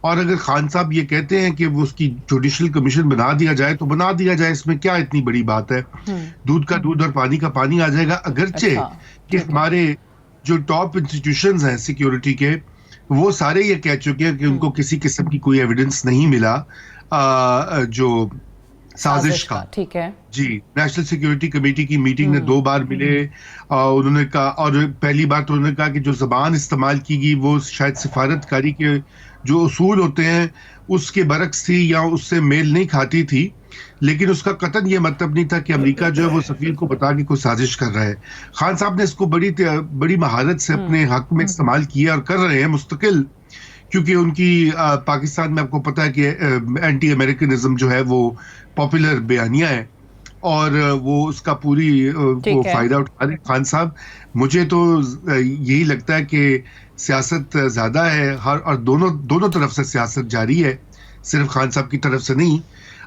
اور اگر خان صاحب یہ کہتے ہیں کہ وہ اس کی جوڈیشل کمیشن بنا دیا جائے تو بنا دیا جائے، اس میں کیا اتنی بڑی بات ہے؟ دودھ کا دودھ اور پانی کا پانی آ جائے گا. اگرچہ کہ ہمارے جو ٹاپ انسٹیٹیوشنز ہیں سیکیورٹی کے، وہ سارے یہ کہہ چکے ہیں کہ ان کو کسی قسم کی کوئی ایویڈنس نہیں ملا جو سازش کا. ٹھیک ہے جی، نیشنل سیکیورٹی کمیٹی کی میٹنگ میں 2 بار ملے. انہوں نے کہا، اور پہلی بات تو انہوں نے کہا کہ جو زبان استعمال کی گئی وہ شاید سفارت کاری کے جو اصول ہوتے ہیں اس کے برعکس تھی یا اس سے میل نہیں کھاتی تھی، لیکن اس کا قطعاً یہ مطلب نہیں تھا کہ امریکہ جو ہے وہ سفیر کو بتا کے کوئی سازش کر رہا ہے. خان صاحب نے اس کو بڑی مہارت سے اپنے حق میں استعمال کیا اور کر رہے ہیں مستقل، کیونکہ ان کی پاکستان میں آپ کو پتا ہے کہ اینٹی امریکنزم جو ہے وہ پاپولر بیانیہ ہے اور وہ اس کا پوری وہ فائدہ اٹھا رہے خان صاحب. مجھے تو یہی لگتا ہے کہ سیاست زیادہ ہے، اور دونوں طرف سے سیاست جاری ہے، صرف خان صاحب کی طرف سے نہیں.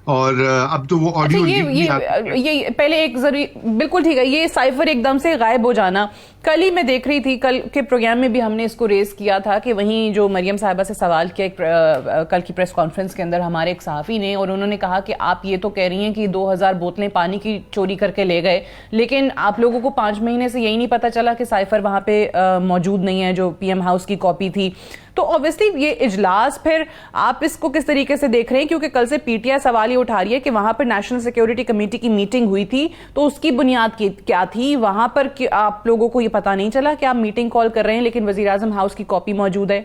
اور اب تو وہ آڈیو یہ پہلے ایک بالکل ٹھیک ہے، یہ سائفر ایک دم سے غائب ہو جانا. کل ہی میں دیکھ رہی تھی، کل کے پروگرام میں بھی ہم نے اس کو ریز کیا تھا کہ وہیں جو مریم صاحبہ سے سوال کیا کل کی پریس کانفرنس کے اندر ہمارے ایک صحافی نے، اور انہوں نے کہا کہ آپ یہ تو کہہ رہی ہیں کہ 2000 بوتلیں پانی کی چوری کر کے لے گئے، لیکن آپ لوگوں کو 5 مہینے سے یہی نہیں پتا چلا کہ سائفر وہاں پہ موجود نہیں ہے جو پی ایم ہاؤس کی کاپی تھی. تو اوبیسلی یہ اجلاس پھر آپ اس کو کس طریقے سے دیکھ رہے ہیں؟ کیونکہ کل سے پی ٹی آئی سوال یہ اٹھا رہی ہے کہ وہاں پر نیشنل سیکیورٹی کمیٹی کی میٹنگ ہوئی تھی تو اس کی بنیاد کیا تھی؟ وہاں پر آپ لوگوں کو یہ پتا نہیں چلا کہ آپ میٹنگ کال کر رہے ہیں لیکن وزیر اعظم ہاؤس کی کاپی موجود ہے،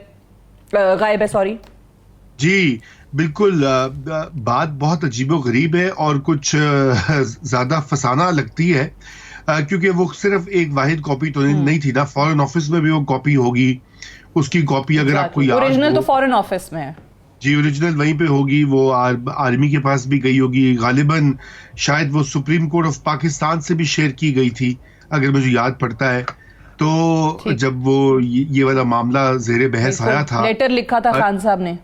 غائب ہے، سوری. جی بالکل، بات بہت عجیب و غریب ہے اور کچھ زیادہ فسانہ لگتی ہے، کیونکہ وہ صرف ایک واحد کاپی تو نہیں تھی نا. فارن آفس میں بھی وہ کاپی ہوگی، اس کی کاپی اگر آپ کو یاد ہو، اوریجنل تو فارن آفس میں ہے. جی اوریجنل وہیں پہ ہوگی، وہ آرمی کے پاس بھی گئی ہوگی، غالباً شاید وہ سپریم کورٹ آف پاکستان سے بھی شیئر کی گئی تھی اگر مجھے یاد پڑتا ہے. تو جب وہ یہ والا معاملہ زیر بحث آیا تھا، لیٹر لکھا تھا خان صاحب نے.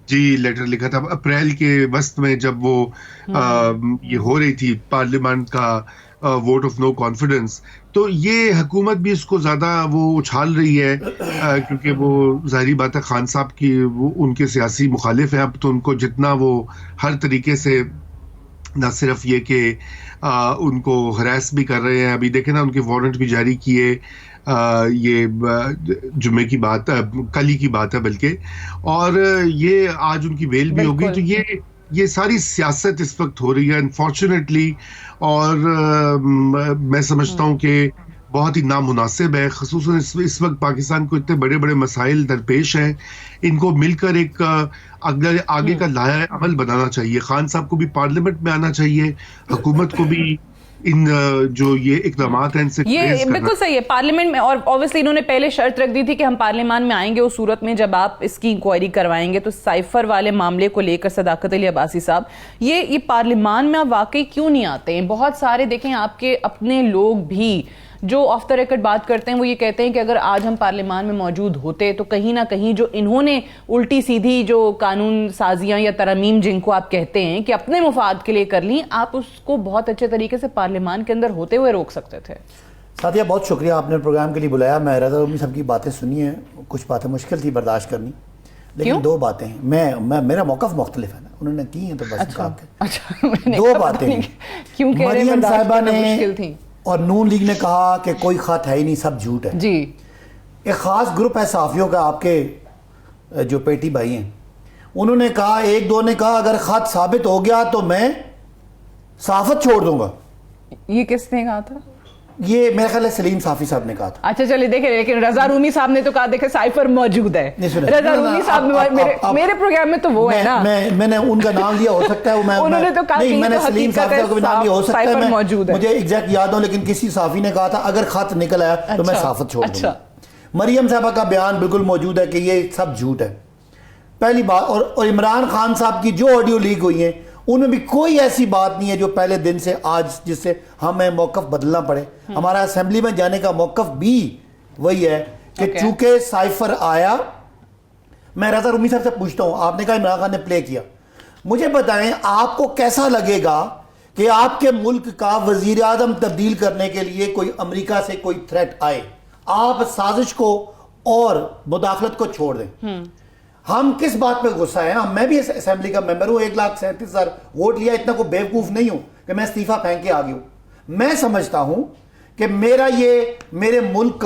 جی لیٹر لکھا تھا اپریل کے وسط میں، جب وہ یہ ہو رہی تھی پارلیمنٹ کا ووٹ آف نو کانفیڈنس. تو یہ حکومت بھی اس کو زیادہ وہ اچھال رہی ہے، کیونکہ وہ ظاہری بات ہے خان صاحب کی وہ ان کے سیاسی مخالف ہیں. اب تو ان کو جتنا وہ ہر طریقے سے نہ صرف یہ کہ ان کو ہراس بھی کر رہے ہیں، ابھی دیکھیں نا ان کے وارنٹ بھی جاری کیے، یہ جمعے کی بات، کل ہی کی بات ہے بلکہ، اور یہ آج ان کی بیل بھی ہوگی. تو یہ ساری سیاست اس وقت ہو رہی ہے انفارچونیٹلی، اور میں سمجھتا ہوں کہ بہت ہی نامناسب ہے. خصوصاً اس وقت پاکستان کو اتنے بڑے بڑے مسائل درپیش ہیں، ان کو مل کر ایک آگے کا لائحہ عمل بنانا چاہیے. خان صاحب کو بھی پارلیمنٹ میں آنا چاہیے، حکومت کو بھی ان جو یہ اقدامات ہیں ان سے یہ بالکل صحیح ہے پارلیمنٹ میں. اور اوبویسلی انہوں نے پہلے شرط رکھ دی تھی کہ ہم پارلیمان میں آئیں گے اس صورت میں جب آپ اس کی انکوائری کروائیں گے. تو سائفر والے معاملے کو لے کر صداقت علی عباسی صاحب، یہ پارلیمان میں آپ واقعی کیوں نہیں آتے ہیں؟ بہت سارے دیکھیں آپ کے اپنے لوگ بھی جو آف دا ریکارڈ بات کرتے ہیں، وہ یہ کہتے ہیں کہ اگر آج ہم پارلیمان میں موجود ہوتے تو کہیں نہ کہیں جو انہوں نے الٹی سیدھی جو قانون سازیاں یا ترامیم جن کو آپ کہتے ہیں کہ اپنے مفاد کے لیے کر لیں، آپ اس کو بہت اچھے طریقے سے پارلیمان کے اندر ہوتے ہوئے روک سکتے تھے. ساتھیہ بہت شکریہ، آپ نے پروگرام کے لیے بلایا. میں رضا رومی صاحب کی باتیں سنی ہیں، کچھ باتیں مشکل تھی برداشت کرنی، لیکن 2 باتیں ہیں. میرا موقف مختلف ہے نا، انہوں نے کی ہیں تو بس کہا 2 باتیں ہیں. مریم صاحبہ نے اور نون لیگ نے کہا کہ کوئی خط ہے ہی نہیں، سب جھوٹ ہے. جی ایک خاص گروپ ہے صحافیوں کا، آپ کے جو پیٹی بھائی ہیں، انہوں نے کہا، 1-2 نے کہا اگر خط ثابت ہو گیا تو میں صحافت چھوڑ دوں گا. یہ کس نے کہا تھا؟ یہ میرے خیال ہے سلیم صافی صاحب نے کہا تھا. اچھا چلے دیکھیں، لیکن رضا رومی صاحب نے تو کہا دیکھیں سائفر موجود ہے. رضا رومی صاحب میرے پروگرام میں تو وہ ہے نا، میں نے ان کا نام لیا، ہو سکتا ہے انہوں نے تو کہا میں نے سلیم صاحب کا بھی نام لیا، ہو سکتا ہے مجھے ایگزیکٹ یاد ہو، لیکن کسی صحافی نے کہا تھا اگر خط نکل آیا تو میں صحافت چھوڑ دوں گا. مریم صاحبہ کا بیان بالکل موجود ہے کہ یہ سب جھوٹ ہے، پہلی بات. اور عمران خان صاحب کی جو آڈیو لیک ہوئی ہیں ان میں بھی کوئی ایسی بات نہیں ہے جو پہلے دن سے آج جس سے ہمیں موقف بدلنا پڑے. ہمارا اسمبلی میں جانے کا موقف بھی وہی ہے کہ چونکہ سائفر آیا. میں رضا رومی صاحب سے پوچھتا ہوں، آپ نے کہا عمران خان نے پلے کیا، مجھے بتائیں آپ کو کیسا لگے گا کہ آپ کے ملک کا وزیر اعظم تبدیل کرنے کے لیے کوئی امریکہ سے کوئی تھریٹ آئے، آپ سازش کو اور مداخلت کو چھوڑ دیں. ہم کس بات پہ غصہ ہے؟ میں بھی اسمبلی کا ممبر ہوں, 1,37,000 ووٹ لیا, اتنا کو بیوقوف نہیں ہوں کہ میں استعفیٰ پھینک کے آ گیا ہوں. میں سمجھتا ہوں کہ میرے ملک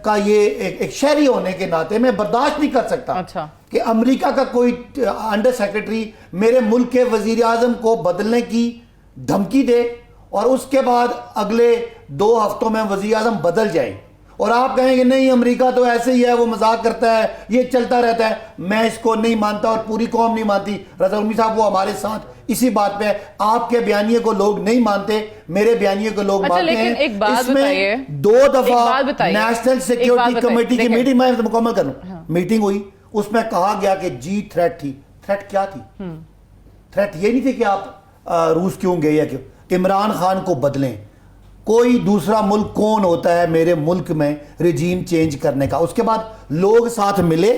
کا یہ ایک شہری ہونے کے ناطے میں برداشت نہیں کر سکتا کہ امریکہ کا کوئی انڈر سیکرٹری میرے ملک کے وزیر اعظم کو بدلنے کی دھمکی دے اور اس کے بعد اگلے 2 ہفتوں میں وزیر اعظم بدل جائے اور آپ کہیں کہ نہیں امریکہ تو ایسے ہی ہے, وہ مذاق کرتا ہے, یہ چلتا رہتا ہے. میں اس کو نہیں مانتا اور پوری قوم نہیں مانتی. رضا رومی صاحب وہ ہمارے ساتھ اسی بات پہ, آپ کے بیانیے کو لوگ نہیں مانتے, میرے بیانیے کو لوگ مانتے ہیں. اس میں 2 دفعہ نیشنل سیکیورٹی کمیٹی کی میٹنگ, میں مکمل کروں, میٹنگ ہوئی, اس میں کہا گیا کہ جی تھریٹ تھی. تھریٹ کیا تھی؟ تھریٹ یہ نہیں تھی کہ آپ روس کیوں گئے یا کیوں, عمران خان کو بدلیں. کوئی دوسرا ملک کون ہوتا ہے میرے ملک میں ریجیم چینج کرنے کا؟ اس کے بعد لوگ ساتھ ملے,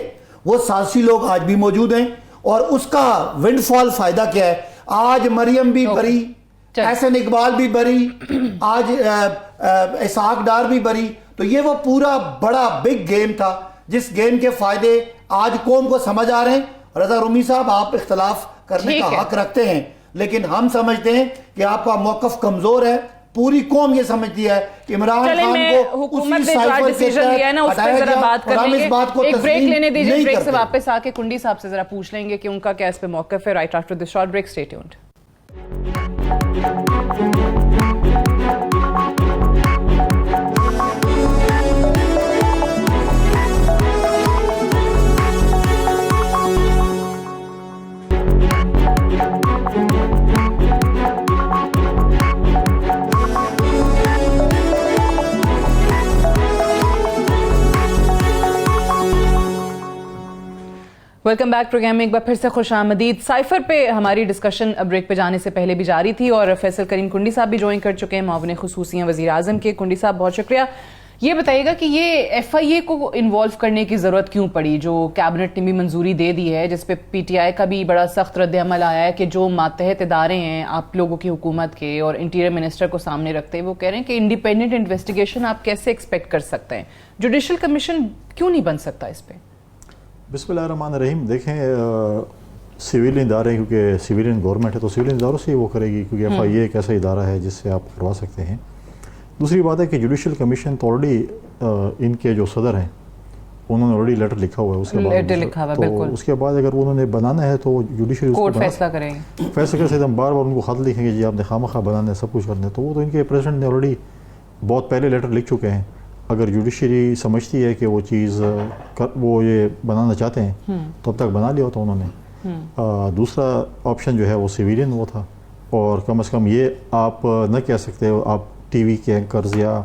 وہ سازشی لوگ آج بھی موجود ہیں, اور اس کا ونڈ فال فائدہ کیا ہے؟ آج مریم بھی بری, احسن اقبال بھی بری, آج اسحاق ڈار بھی بری. تو یہ وہ پورا بڑا بگ گیم تھا جس گیم کے فائدے آج قوم کو سمجھ آ رہے ہیں. رضا رومی صاحب آپ اختلاف کرنے کا حق رکھتے ہیں, لیکن ہم سمجھتے ہیں کہ آپ کا موقف کمزور ہے. پوری قوم یہ سمجھتی ہے کہ عمران خان کو حکومت نے جو ڈیسیژن لیا ہے نا اس پہ ذرا بات کر لیں گے. ایک بریک لینے دیجیے, بریک سے واپس آ کے کنڈی صاحب سے ذرا پوچھ لیں گے کہ ان کا کیا اس پہ موقف ہے. Right after this short break, stay tuned. Welcome back. Programme میں ایک بار پھر سے خوش آمدید. سائفر پہ ہماری ڈسکشن بریک پہ جانے سے پہلے بھی جاری تھی اور فیصل کریم کنڈی صاحب بھی جوائن کر چکے ہیں, معاون خصوصی ہیں وزیر اعظم کے. کنڈی صاحب بہت شکریہ. یہ بتائیے گا کہ یہ ایف آئی اے کو انوالو کرنے کی ضرورت کیوں پڑی, جو کیبنٹ نے بھی منظوری دے دی ہے, جس پہ پی ٹی آئی کا بھی بڑا سخت رد عمل آیا ہے کہ جو ماتحت ادارے ہیں آپ لوگوں کی حکومت کے اور انٹیریئر منسٹر کو سامنے رکھتے ہیں, وہ کہہ رہے ہیں کہ انڈیپینڈنٹ انویسٹیگیشن آپ کیسے ایکسپیکٹ کر سکتے ہیں, جوڈیشل کمیشن کیوں نہیں بن سکتا اس پہ؟ بسم اللہ الرحمن الرحیم. دیکھیں سویلین ادارے, کیونکہ سویلین گورنمنٹ ہے تو سویلین اداروں سے ہی وہ کرے گی, کیونکہ ایف آئی اے ایک ایسا ادارہ ہے جس سے آپ کروا سکتے ہیں. دوسری بات ہے کہ جوڈیشل کمیشن تو آلریڈی ان کے جو صدر ہیں انہوں نے آلریڈی لیٹر لکھا ہوا ہے, اس کے بعد اگر انہوں نے بنانا ہے تو جوڈیشری کورٹ فیصلہ کریں گے. فیصلہ کر سکتے, ہم بار بار ان کو خط لکھیں گے جی آپ نے خواہ بنانا ہے, سب کچھ کرنا ہے, تو وہ تو ان کے پریزیڈنٹ نے آلریڈی بہت پہلے لیٹر لکھ چکے ہیں. اگر جوڈیشری سمجھتی ہے کہ وہ چیز وہ یہ بنانا چاہتے ہیں تو اب تک بنا لیا ہوتا انہوں نے. دوسرا آپشن جو ہے وہ سویلین وہ تھا, اور کم از کم یہ آپ نہ کہہ سکتے ہو آپ ٹی وی کے اینکرز یا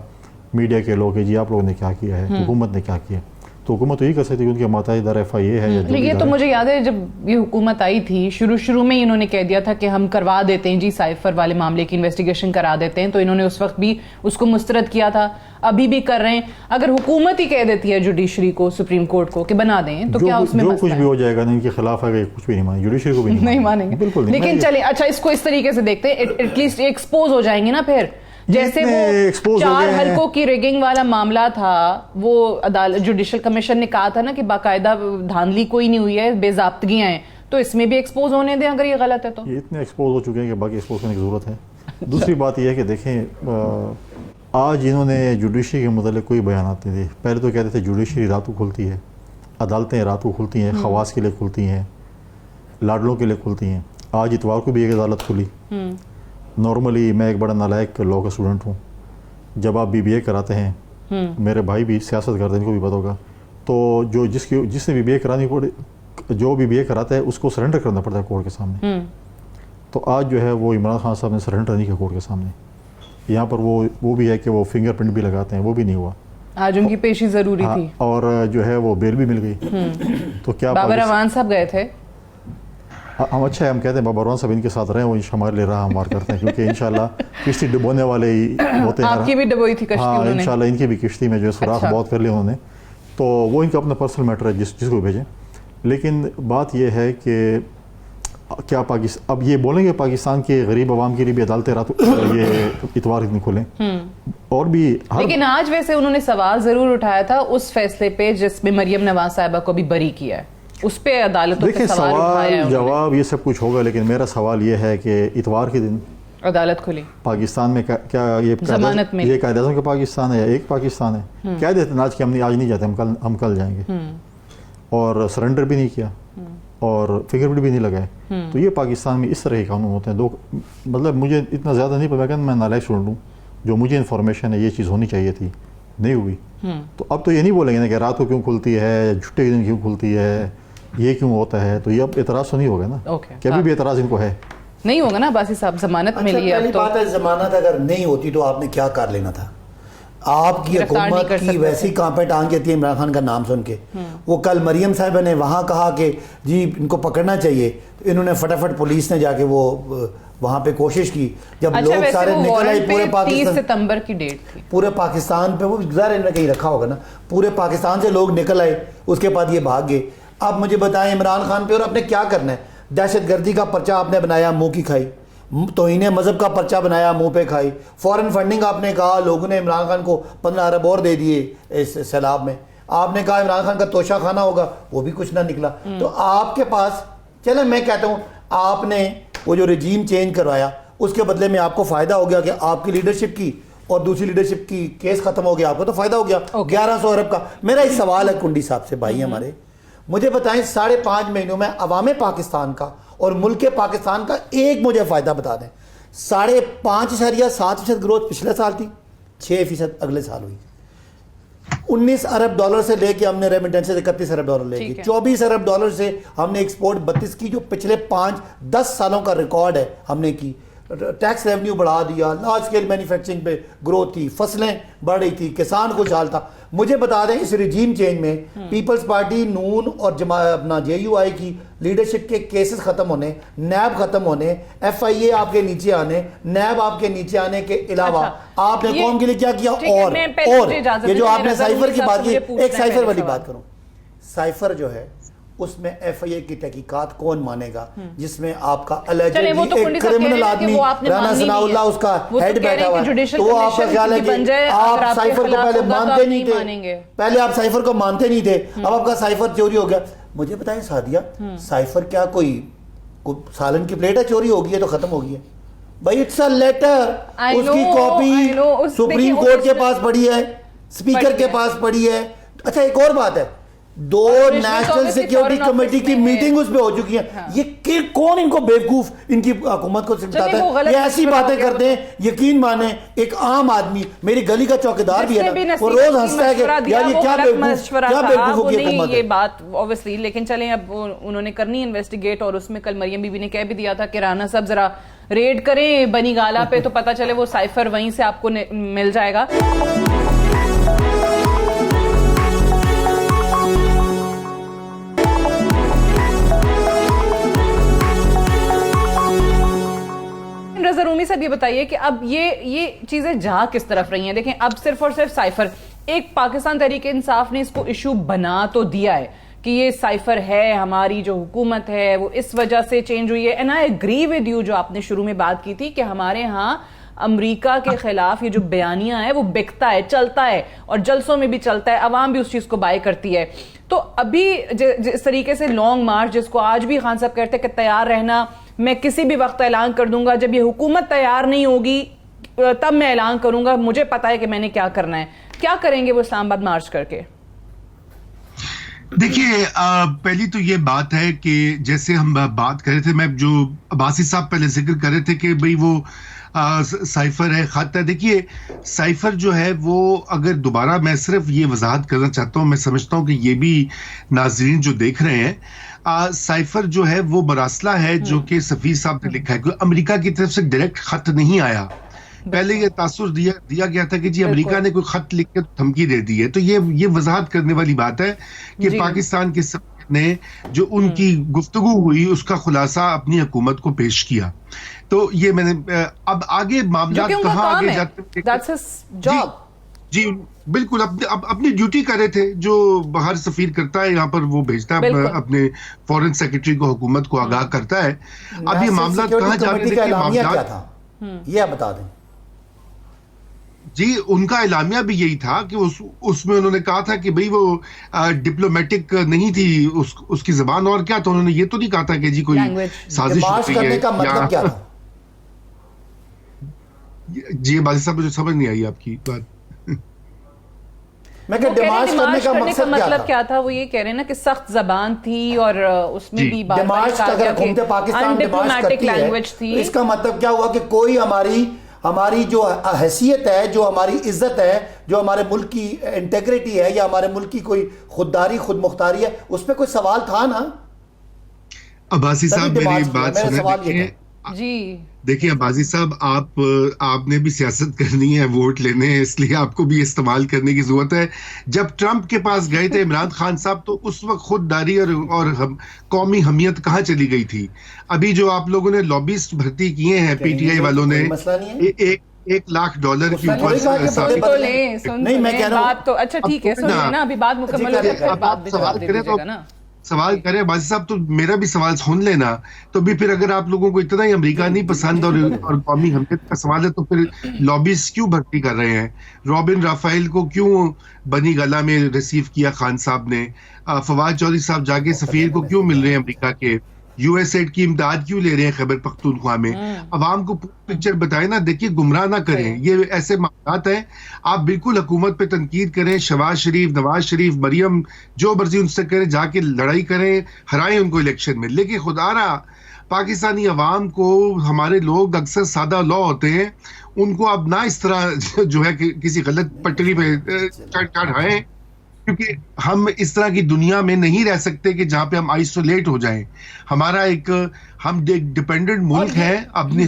میڈیا کے لوگ ہیں جی آپ لوگوں نے کیا کیا ہے, حکومت نے کیا کیا ہے. تو حکومت تو یہ کر سکتی ہے, ان کے ماتحت ادارہ ایف آئی اے ہے. یہ تو مجھے یاد ہے جب یہ حکومت آئی تھی شروع میں انہوں نے کہہ دیا تھا کہ ہم کروا دیتے ہیں جی سائفر والے معاملے کی انویسٹیگیشن کرا دیتے ہیں, تو انہوں نے اس وقت بھی اس کو مسترد کیا تھا, ابھی بھی کر رہے ہیں. اگر حکومت ہی کہہ دیتی ہے جوڈیشری کو, سپریم کورٹ کو کہ بنا دیں, تو کیا اس میں جو کچھ بھی ہو جائے گا ان کے خلاف ہے کچھ بھی نہیں مانیں, جوڈیشری کو بھی نہیں مانیں گے بالکل. لیکن چلیں اچھا اس کو اس طریقے سے دیکھتے ہیں, ایٹ لیسٹ ایکسپوز ہو جائیں گے نا پھر, جیسے وہ 4 حلقوں کی ریگنگ والا معاملہ تھا, وہ جوڈیشل کمیشن نے کہا تھا نا کہ باقاعدہ دھاندلی کوئی نہیں ہوئی ہے, بے ضابطگیاں ہیں, تو اس میں بھی ایکسپوز ہونے دیں اگر یہ غلط ہے تو. یہ اتنے ایکسپوز ہو چکے ہیں کہ باقی ایکسپوز کرنے کی ضرورت ہے. دوسری بات یہ ہے کہ دیکھیں آج انہوں نے جوڈیشری کے متعلق کوئی بیانات نہیں دیے. پہلے تو کہتے تھے جوڈیشری رات کو کھلتی ہے, عدالتیں رات کو کھلتی ہیں, خواص کے لیے کھلتی ہیں, لاڈلوں کے لیے کھلتی ہیں. آج اتوار کو بھی ایک عدالت کھلی. نارملی میں ایک بڑا نالائق لا کا اسٹوڈنٹ ہوں, جب آپ بی بی اے کراتے ہیں, میرے بھائی بھی سیاست کرتے ہیں ان کو بھی پتہ ہوگا, تو جو جس نے بی بی اے کرانی پڑے, جو بی بی اے کراتا ہے اس کو سرنڈر کرنا پڑتا ہے کورٹ کے سامنے. تو آج جو ہے وہ عمران خان صاحب نے سرنڈر نہیں کیا کورٹ کے سامنے. یہاں پر وہ بھی ہے کہ وہ فنگر پرنٹ بھی لگاتے ہیں, وہ بھی نہیں ہوا. آج ان کی پیشی ضروری تھی, اور جو ہے وہ بیل بھی مل گئی. تو کیا بابر اعوان صاحب گئے تھے, ہم اچھا ہے, ہم کہتے ہیں بابر اعوان صاحب ان کے ساتھ رہے ہیں, وہ ہمارے لیے راہ ہموار کرتے ہیں, کیونکہ انشاءاللہ کشتی ڈبونے والے ہی ہوتے ہیں. آپ کی بھی ڈبوئی تھی کشتی انہوں نے, انشاءاللہ ان کی بھی کشتی میں جو ہے سوراخ بہت کر لیا انہوں نے, تو وہ ان کا اپنا پرسنل میٹر ہے جس کو بھیجیں. لیکن بات یہ ہے کہ کیا اب یہ بولیں گے پاکستان کے غریب عوام کے لیے بھی عدالتیں رات یہ اتوار اتنی کھولیں, اور بھی لیکن آج ویسے انہوں نے سوال ضرور اٹھایا تھا اس فیصلے پہ جس میں مریم نواز صاحبہ کو بھی بری کیا ہے. اس پہ عدالتوں دیکھیں پہ سوال اٹھایا ہے سوال جواب یہ سب کچھ ہوگا، لیکن میرا سوال یہ ہے کہ اتوار کے دن عدالت کھلی پاکستان میں کیا یہ ضمانت میں یہ قائد اعظم کا پاکستان ہے یا ایک پاکستان ہے؟ کہہ دیتے ہیں آج کہ ہم آج نہیں جاتے، ہم کل جائیں گے، اور سرنڈر بھی نہیں کیا اور فنگر پرنٹ بھی نہیں لگائے. تو یہ پاکستان میں اس طرح کے قانون ہوتے ہیں. مطلب مجھے اتنا زیادہ نہیں پتا کہ میں نالائق سن لوں، جو مجھے انفارمیشن ہے یہ چیز ہونی چاہیے تھی نہیں ہوئی. تو اب تو یہ نہیں بولیں گے نا کہ رات کو کیوں کھلتی ہے، چھٹے کے دن کیوں کھلتی ہے، یہ کیوں ہوتا ہے. تو یہ اب اعتراض تو نہیں ہوگا نا کہ ابھی بھی اعتراض ان کو ہے. نہیں ہوگا نا باسی صاحب، ضمانت ملی ہے. پہلی بات ہے ضمانت اگر نہیں ہوتی تو آپ نے کیا کر لینا تھا؟ آپ کی حکومت کی ویسی کہاں پہ ٹانگ جاتی ہے عمران خان کا نام سن کے. وہ کل مریم صاحبہ نے وہاں کہا کہ جی ان کو پکڑنا چاہیے، تو انہوں نے فٹافٹ پولیس نے جا کے وہ وہاں پہ کوشش کی. جب لوگ سارے نکل آئے پورے پاکستان، 30 ستمبر کی ڈیٹ تھی، پورے پاکستان پہ وہ ظاہر انہوں نے کہیں رکھا ہوگا نا، پورے پاکستان سے لوگ نکل آئے، اس کے بعد یہ بھاگ گئے. اب مجھے بتائیں عمران خان پہ اور آپ نے کیا کرنا ہے؟ دہشت گردی کا پرچہ آپ نے بنایا، منہ کی کھائی. توہین مذہب کا پرچہ بنایا، منہ پہ کھائی. فورن فنڈنگ آپ نے کہا، لوگوں نے عمران خان کو 15 ارب اور دے دیے اس سیلاب میں. آپ نے کہا عمران خان کا توشہ خانہ ہوگا، وہ بھی کچھ نہ نکلا. تو آپ کے پاس چلیں میں کہتا ہوں آپ نے وہ جو رجیم چینج کروایا اس کے بدلے میں آپ کو فائدہ ہو گیا کہ آپ کی لیڈرشپ کی اور دوسری لیڈرشپ کی کیس ختم ہو گیا، آپ کو تو فائدہ ہو گیا 1100 ارب کا. میرا ایک سوال ہے کنڈی صاحب سے، بھائی ہمارے، مجھے بتائیں 5.5 مہینوں میں عوام پاکستان کا اور ملک پاکستان کا ایک مجھے فائدہ بتا دیں. 5.7% گروتھ پچھلے سال تھی، 6% اگلے سال ہوئی. 19 ارب ڈالر سے لے کے ہم نے ریمیٹنس 31 ارب ڈالر لے کے 24 ارب ڈالر سے ہم نے ایکسپورٹ 32 کی، جو پچھلے 5-10 سالوں کا ریکارڈ ہے ہم نے کی. ٹیکس ریونیو بڑھا دیا، لارج اسکیل مینوفیکچرنگ پہ گروتھ تھی، فصلیں بڑھ رہی تھی، کسان خوشحال تھا. مجھے بتا دیں اس رجیم چینج میں پیپلز پارٹی، نون اور اپنا JUI کی لیڈرشپ کے کیسز ختم ہونے، نیب ختم ہونے، FIA آپ کے نیچے آنے، نیب آپ کے نیچے آنے کے علاوہ آپ نے قوم کے لیے کیا کیا؟ اور یہ جو آپ نے سائفر کی بات کی، ایک سائفر والی بات کروں. سائفر جو ہے اس میں FIA کی تحقیقات کون مانے گا، جس میں آپ کا اللیجڈلی ایک کرمنل آدمی رانا ثناء اللہ اس کا ہیڈ بیٹھا ہوا ہے. تو وہ آپ کا خیال ہے کہ آپ سائفر کو پہلے مانتے نہیں تھے، پہلے آپ سائفر کو مانتے نہیں تھے، اب آپ کا سائفر چوری ہو گیا. مجھے بتائیں سعدیہ، سائفر کیا کوئی سالن کی پلیٹ ہے چوری ہوگی ہے تو ختم ہوگی ہے؟ بھائی اٹس اے لیٹر، اس کی کاپی سپریم کورٹ کے پاس پڑی ہے، اسپیکر کے پاس پڑی ہے. اچھا ایک اور بات ہے، 2 نیشنل سیکیورٹی کمیٹی کی میٹنگ اس پہ ہو چکی ہے. یہ کون ان کو بیوقوف ان کی حکومت کو بتاتا ہے؟ یہ ایسی باتیں کرتے ہیں، یقین مانیں ایک عام آدمی، میری گلی کا چوکیدار بھی ہے نا، وہ روز ہنستا ہے کہ یار یہ کیا بیوقوفوں کی حکومت ہے. یہ بات اوبویسلی، لیکن چلیں اب انہوں نے کرنی انویسٹیگیٹ، اور اس میں کل مریم بی بی نے کہہ بھی دیا تھا کہ رانا صاحب ذرا ریڈ کریں بنی گالا پہ تو پتہ چلے وہ سائفر وہیں سے آپ کو مل جائے گا. رضا رومی صاحب یہ بتائیے کہ اب یہ چیزیں جا کس طرف رہی ہیں؟ دیکھیں اب صرف اور صرف سائفر، ایک پاکستان تحریک انصاف نے اس کو ایشو بنا تو دیا ہے کہ یہ سائفر ہے، ہماری جو حکومت ہے وہ اس وجہ سے چینج ہوئی ہے. And I agree with you, جو آپ نے شروع میں بات کی تھی کہ ہمارے ہاں امریکہ کے خلاف یہ جو بیانیہ ہے وہ بکتا ہے، چلتا ہے، اور جلسوں میں بھی چلتا ہے، عوام بھی اس چیز کو بائی کرتی ہے. تو ابھی جس طریقے سے لانگ مارچ، جس کو آج بھی خان صاحب کہتے ہیں کہ تیار رہنا، میں کسی بھی وقت اعلان کر دوں گا، جب یہ حکومت تیار نہیں ہوگی تب میں اعلان کروں گا، مجھے پتا ہے کہ میں نے کیا کرنا ہے. کیا کریں گے وہ اسلام آباد مارچ کر کے؟ دیکھیے پہلی تو یہ بات ہے کہ جیسے ہم بات کر رہے تھے، میں جو عباسی صاحب پہلے ذکر کر رہے تھے کہ بھئی وہ سائفر ہے، خط ہے. دیکھیے سائفر جو ہے وہ، اگر دوبارہ میں صرف یہ وضاحت کرنا چاہتا ہوں، میں سمجھتا ہوں کہ یہ بھی ناظرین جو دیکھ رہے ہیں، سائفر جو ہے وہ مراسلہ ہے جو کہ سفیر صاحب نے لکھا ہے، کوئی امریکہ کی طرف سے ڈائریکٹ خط نہیں آیا. پہلے یہ تاثر دیا گیا تھا کہ جی امریکہ نے کوئی خط لکھ کے دھمکی دے دی ہے. تو یہ وضاحت کرنے والی بات ہے کہ پاکستان کے سفیر نے جو ان کی گفتگو ہوئی اس کا خلاصہ اپنی حکومت کو پیش کیا. تو یہ میں نے اب آگے معاملات کہاں آگے جاتے ہیں، جی بالکل اپنی ڈیوٹی کر رہے تھے جو باہر سفیر کرتا ہے، یہاں پر وہ بھیجتا ہے اپنے فورن سیکرٹری کو، حکومت کو آگاہ کرتا ہے. اب یہ معاملات کہاں جا رہے ہیں؟ یہ بتا دیں. جی ان کا اعلامیہ بھی یہی تھا کہ اس میں انہوں نے کہا تھا کہ بھئی وہ ڈپلومیٹک نہیں تھی اس کی زبان، اور کیا تو انہوں نے یہ تو نہیں کہا تھا کہ جی کوئی سازش کرنے کا مطلب کیا تھا؟ جی باجی صاحب مجھے سمجھ نہیں آئی آپ کی بات. میں کہ ڈیمارش کرنے کا مطلب کیا تھا؟ وہ یہ کہہ رہے ہیں نا کہ سخت زبان تھی اور اس میں بھی ڈیمارش اگر حکومت پاکستان ڈیمارش کرتی ہے اس کا مطلب کیا ہوا کہ کوئی ہماری جو حیثیت ہے، جو ہماری عزت ہے، جو ہمارے ملک کی انٹیگریٹی ہے، یا ہمارے ملک کی کوئی خودداری خود مختاری ہے، اس پہ کوئی سوال تھا نا؟ عباسی صاحب میری بات سنیں. جی دیکھیں عباسی صاحب، آپ نے بھی سیاست کرنی ہے، ووٹ لینے ہیں، اس لیے آپ کو بھی استعمال کرنے کی ضرورت ہے. جب ٹرمپ کے پاس گئے تھے عمران خان صاحب تو اس وقت خودداری اور قومی حمیت کہاں چلی گئی تھی؟ ابھی جو آپ لوگوں نے لابیسٹ بھرتی کیے ہیں پی ٹی آئی والوں نے $1,00,000 کی اوپر. نہیں میں کہہ رہا ہوں اچھا ٹھیک ہے، ابھی بات مکمل ہو جائے. سوال کریں باجی صاحب، تو میرا بھی سوال سن لینا. تو بھی پھر اگر آپ لوگوں کو اتنا ہی امریکہ نہیں پسند اور قومی حمیت کا سوال ہے تو پھر لابیز کیوں بھرتی کر رہے ہیں؟ رابن رافائل کو کیوں بنی گلا میں ریسیو کیا خان صاحب نے؟ فواد چودھری صاحب جا کے سفیر کو کیوں مل رہے ہیں امریکہ کے؟ یو ایس ایڈ کی امداد کیوں لے رہے ہیں خیبر پختونخوا میں؟ عوام کو پکچر بتائیں نا. دیکھیے گمراہ نہ کریں، یہ ایسے معاملات ہیں. آپ بالکل حکومت پہ تنقید کریں، شہباز شریف، نواز شریف، مریم، جو مرضی ان سے کریں، جا کے لڑائی کریں، ہرائیں ان کو الیکشن میں. لیکن خدا را پاکستانی عوام کو، ہمارے لوگ اکثر سادہ لو ہوتے ہیں، ان کو اب نہ اس طرح جو ہے کہ کسی غلط پٹری پہ چڑھائیں، کیونکہ ہم اس طرح کی دنیا میں نہیں رہ سکتے کہ جہاں پہ ہم آئسولیٹ ہو جائیں. ہم ایک ڈیپینڈنٹ ملک ہے، اپنی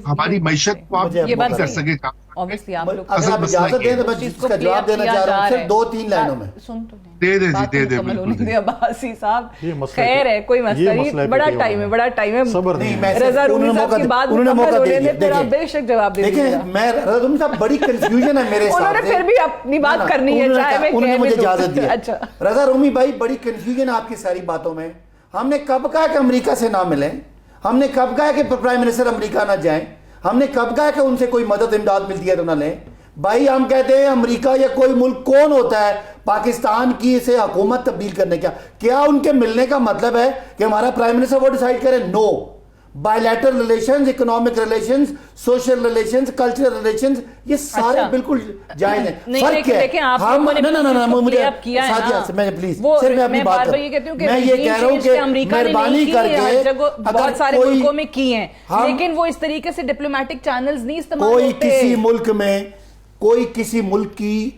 ہماری معیشت کو آپ یہ بات کر سکے. اگر آپ اجازت دیں تو میں اس کا جواب دینا چاہ رہا ہوں صرف 2-3 لائنوں میں. دے دے عباسی صاحب خیر ہے، کوئی مسئلہ نہیں، بڑا ٹائم ہے صبر نہیں. رضا رومی صاحب کی بات مکمل ہونے دیں، پھر آپ بے شک جواب دے دیجیے گا. دیکھیں میں رضا رومی صاحب بڑی کنفیوژن ہے میرے ساتھ، انہوں نے پھر بھی اپنی بات کرنی ہے، چاہے میں انہوں نے مجھے اجازت دی. اچھا رضا رومی بھائی بڑی کنفیوژن ہے آپ کی ساری باتوں میں. ہم نے کب کہا کہ امریکہ سے نہ ملیں؟ ہم نے کب کہا کہ پرائم منسٹر امریکہ نہ جائیں؟ ہم نے کب کہا کہ ان سے کوئی مدد امداد ملتی ہے تو نہ لیں؟ بھائی ہم کہتے ہیں امریکہ یا کوئی ملک کون ہوتا ہے پاکستان کی سے حکومت تبدیل کرنے کا؟ کیا ان کے ملنے کا مطلب ہے کہ ہمارا پرائم منسٹر وہ ڈیسائیڈ کرے؟ No. Bilateral relations, economic relations, social relations, cultural relations, یہ سارے بالکل جائز ہیں. فرق کیا ہے؟ ہم مجھے ساتھ میں پلیز صرف میں اپنی بات میں یہ کہہ رہا ہوں کہ مہربانی کر کے بہت سارے ملکوں میں کی ہیں، لیکن وہ اس طریقے سے ڈپلومیٹک چینلز نہیں استعمال کوئی ہوتے. کسی ملک میں کوئی کسی ملک کی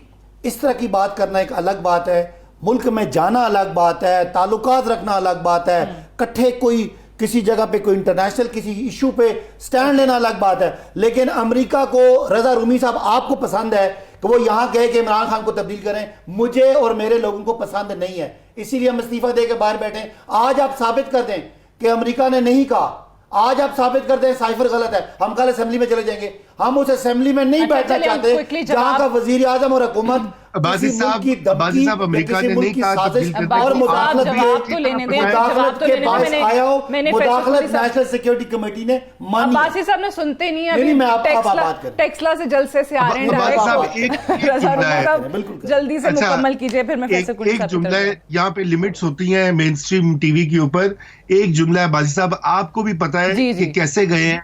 اس طرح کی بات کرنا ایک الگ بات ہے، ملک میں جانا الگ بات ہے، تعلقات رکھنا الگ بات ہے، کٹھے کوئی کسی جگہ پہ کوئی انٹرنیشنل کسی ایشو پہ سٹینڈ لینا الگ بات ہے. لیکن امریکہ کو رضا رومی صاحب آپ کو پسند ہے کہ وہ یہاں کہے کہ عمران خان کو تبدیل کریں، مجھے اور میرے لوگوں کو پسند نہیں ہے، اسی لیے ہم استعفیٰ دے کے باہر بیٹھے ہیں. آج آپ ثابت کر دیں کہ امریکہ نے نہیں کہا، آج آپ ثابت کر دیں سائفر غلط ہے، ہم کل اسمبلی میں چلے جائیں گے. ہم اس اسمبلی میں نہیں بیٹھنا چاہتے جہاں کا وزیر اعظم اور حکومت باجی صاحب امریکہ نے نہیں کہا اور مداخلت کے باعث آیا ہو، مداخلت نیشنل سیکیورٹی کمیٹی نے مانی. عباسی صاحب نے سنتے نہیں ہیں، میں آپ بات کریں، ٹیکسلا سے جلسے سے آ رہے ہیں، جلدی سے مکمل کیجئے پھر میں فیصل کچھ ایک جملہ ہے. یہاں پہ لیمٹس ہوتی ہیں مین سٹریم ٹی وی کے اوپر. ایک جملہ ہے باجی صاحب، آپ کو بھی پتا ہے کہ کیسے گئے ہیں،